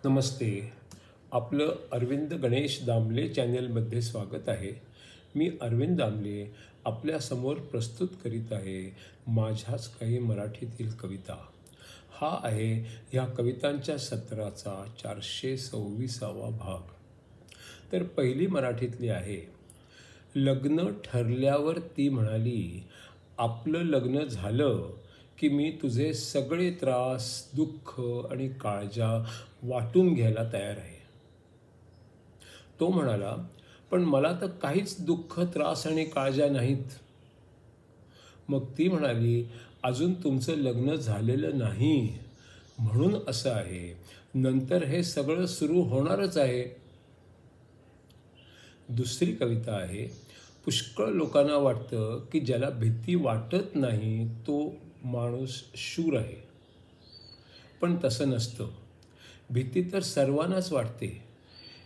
नमस्ते. आपलं अरविंद गणेश दामले चॅनेलमध्ये स्वागत आहे. मी अरविंद दामले आपल्यासमोर प्रस्तुत करीत आहे माझ्याच काही मराठीतील कविता. हा आहे ह्या कवितांच्या सत्राचा 426वा भाग. तर पहिली मराठीतली आहे. लग्न ठरल्यावर ती म्हणाली, आपलं लग्न झालं की मी तुझे सगळे त्रास, दुःख आणि काळजा वाटून घ्यायला तयार आहे. तो म्हणाला, पण मला तर काहीच दुःख, त्रास आणि काळजा नाहीत. मग ती म्हणाली, अजून तुमचं लग्न झालेलं नाही, म्हणून असं आहे. नंतर हे सगळं सुरू होणारच आहे. दुसरी कविता आहे. पुष्कळ लोकांना वाटतं की ज्याला भीती वाटत नाही तो माणूस शूर आहे. पण तसं नसतं. भीती तर सर्वांनाच वाटते.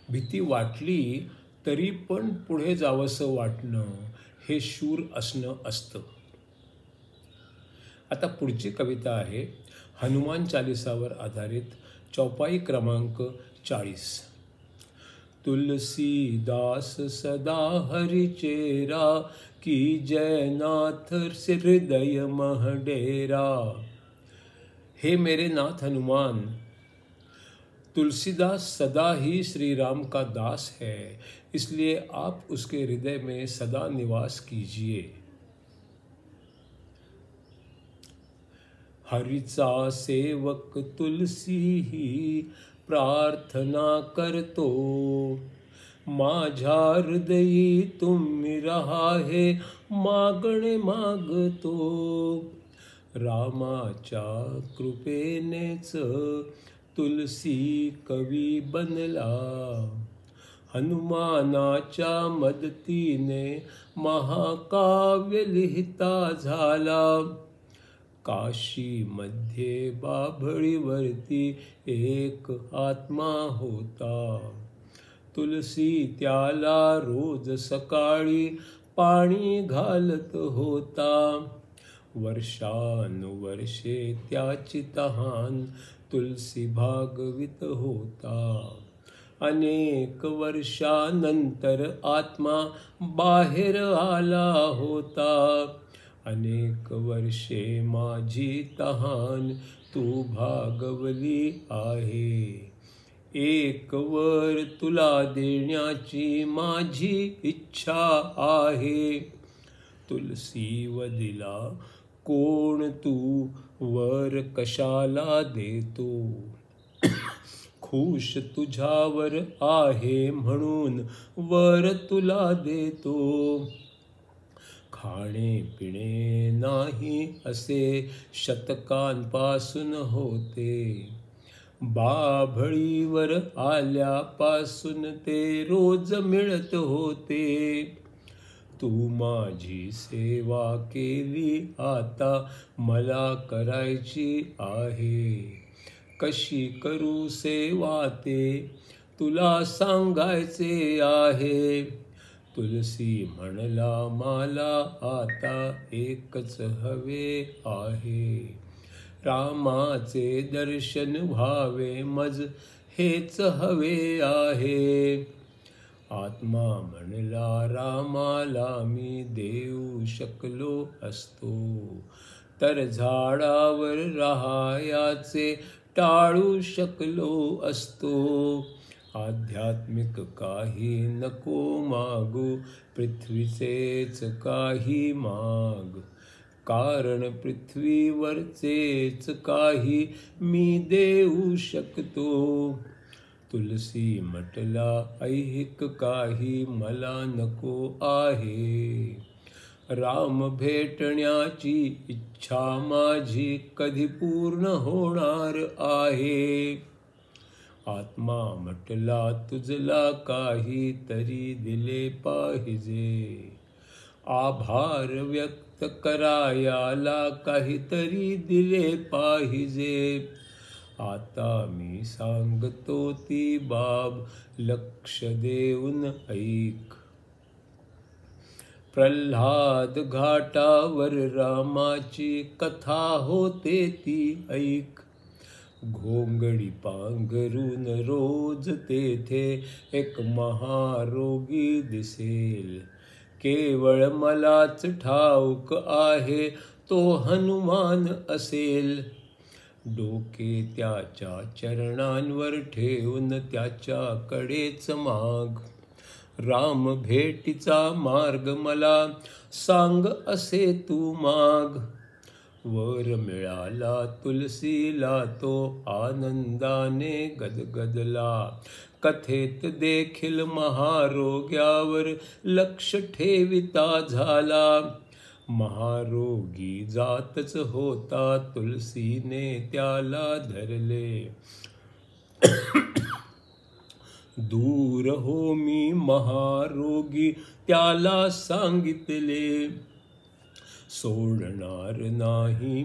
भीती वाटली तरी पण पुढे जावंसं वाटणं हे शूर असणं असतं. आता पुढची कविता आहे हनुमान चालिसावर आधारित, चौपाई क्रमांक 40. तुलसीदास सदा हरिचेरा, की जयनाथ हृदय मह डेरा. हे मेरे नाथ हनुमान, तुलसीदास सदा ही श्री राम का दास है, इसलिए आप उसके हृदय में सदा निवास कीजिए. हरीचा सेवक तुलसी ही प्रार्थना करतो, माझ्या हृदयी तुम्ही रहा हे मागणे मागतो. रामाच्या कृपेनेच तुलसी कवी बनला, हनुमानाच्या मदतीने महाकाव्य लिहिता झाला. काशीमध्ये बाभळीवरती एक आत्मा होता, तुलसी त्याला रोज सकाळी पाणी घालत होता. वर्षानुवर्षे त्याची तहान तुलसी भागवित होता. अनेक वर्षानंतर आत्मा बाहेर आला होता. अनेक वर्षे माझी तहान तू भागवली आहे, एक वर तुला देण्याची माझी इच्छा आहे. तुलसी वदिला, कोण तू वर कशाला देतो, खुश तुझ्यावर आहे म्हणून वर तुला देतो. खाणे पिणे नाही असे शतकांपासून होते, बाभळीवर आल्यापासून ते रोज मिळत होते. तू माझी सेवा केली, आता मला करायची आहे. कशी करू सेवा ते तुला सांगायचे आहे. तुलसी म्हणला, मला आता एकच हवे आहे, रामाचे दर्शन व्हावे मज हेच हवे आहे. आत्मा म्हणला, रामाला मी देऊ शकलो असतो, तर झाडावर राहायाचे टाळू शकलो असतो. आध्यात्मिक काही नको मागू, पृथ्वीचेच काही माग, कारण पृथ्वीवरचेच काही मी देऊ शकतो. तुलसी म्हटला, ऐहिक काही मला नको आहे, राम भेटण्याची इच्छा माझी कधी पूर्ण होणार आहे. आत्मा म्हटला, तुझला काही तरी दिले पाहिजे, आभार व्यक्त करायला काहीतरी दिले पाहिजे. आता मी सांगतो ती बाब, लक्ष देऊन ऐक. प्रल्हाद घाटावर रामाची कथा होते ती ऐक. घोंगडी पांघरून रोज तेथे एक महारोगी दिसेल. केवळ मलाच ठाऊक आहे तो हनुमान असेल. डोके त्याच्या चरणांवर ठेवून त्याच्याकडेच माग. राम भेटीचा मार्ग मला सांग असे तू माग. वर मिळाला तुलसीला तो आनंदाने गदगदला. कथेत देखील महारोग्यावर लक्ष ठेविता झाला. महारोगी जातच होता तुलसीने त्याला धरले. दूर हो मी महारोगी त्याला सांगितले. सोडणार नाही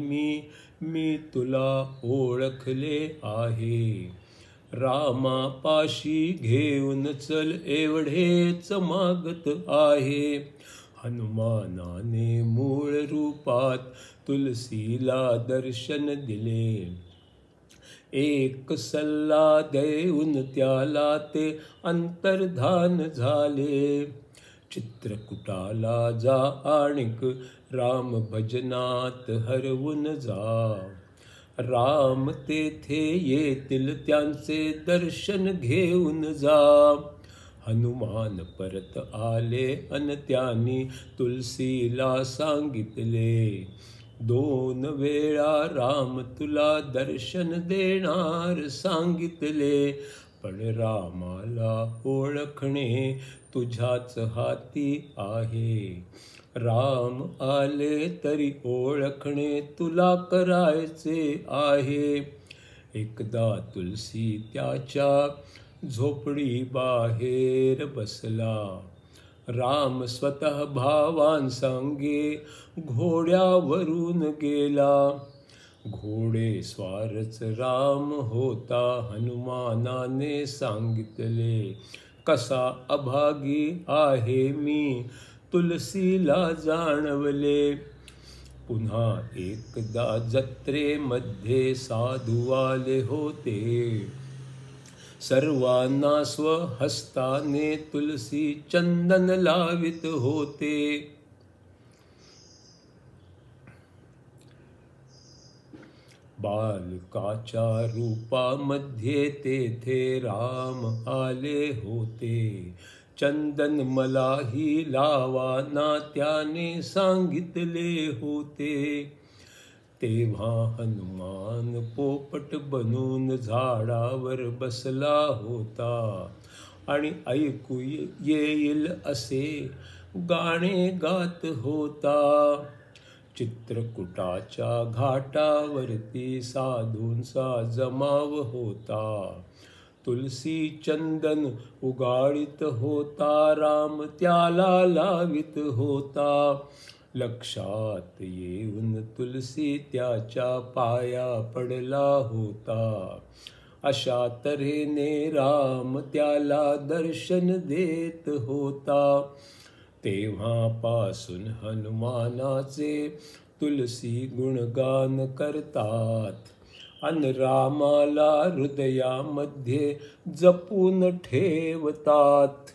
मी तुला ओळखले आहे. रामापाशी घेऊन चल एवढेच मागत आहे. हनुमानाने मूळ रूपात तुलसीला दर्शन दिले. एक सल्ला देऊन त्याला ते अंतर्धान झाले. चित्रकूटाला जा आणिक राम भजनात हरवून जा. राम तेथे येतील त्यांचे दर्शन घेऊन जा. हनुमान परत आले अन त्यांनी तुलसीला सांगितले. 2 वेळा राम तुला दर्शन देणार सांगितले. पण रामाला ओळखणे तुझ्याच हाती आहे. राम आले तरी ओळखणे तुला करायचे आहे. एकदा तुलसी त्याच्या झोपडी बाहेर बसला. राम स्वतः भावांसंगे घोड्यावरून गेला. घोडेस्वारच राम होता हनुमानाने सांगितले. कसा अभागी आहे मी तुलसीला जाणवले. पुन्हा एकदा जत्रेमध्ये साधू आले होते. सर्वांना स्वहस्ताने तुलसी चंदन लावित होते. बालकाच्या रूपामध्ये तेथे राम आले होते. चंदन मलाही लावाना त्याने सांगितले होते. तेव्हा हनुमान पोपट बनून झाडावर बसला होता आणि ऐकू येईल असे गाणे गात होता. चित्रकूटाच्या घाटावरती साधूंचा जमाव होता. तुलसी चंदन उगाळीत होता. राम त्याला लावित होता. लक्षात येऊन तुलसी त्याच्या पाया पडला होता. अशा तऱ्हेने राम त्याला दर्शन देत होता. तेव्हापासून हनुमानाचे तुलसी गुणगान करतात आणि रामाला हृदयामध्ये जपून ठेवतात.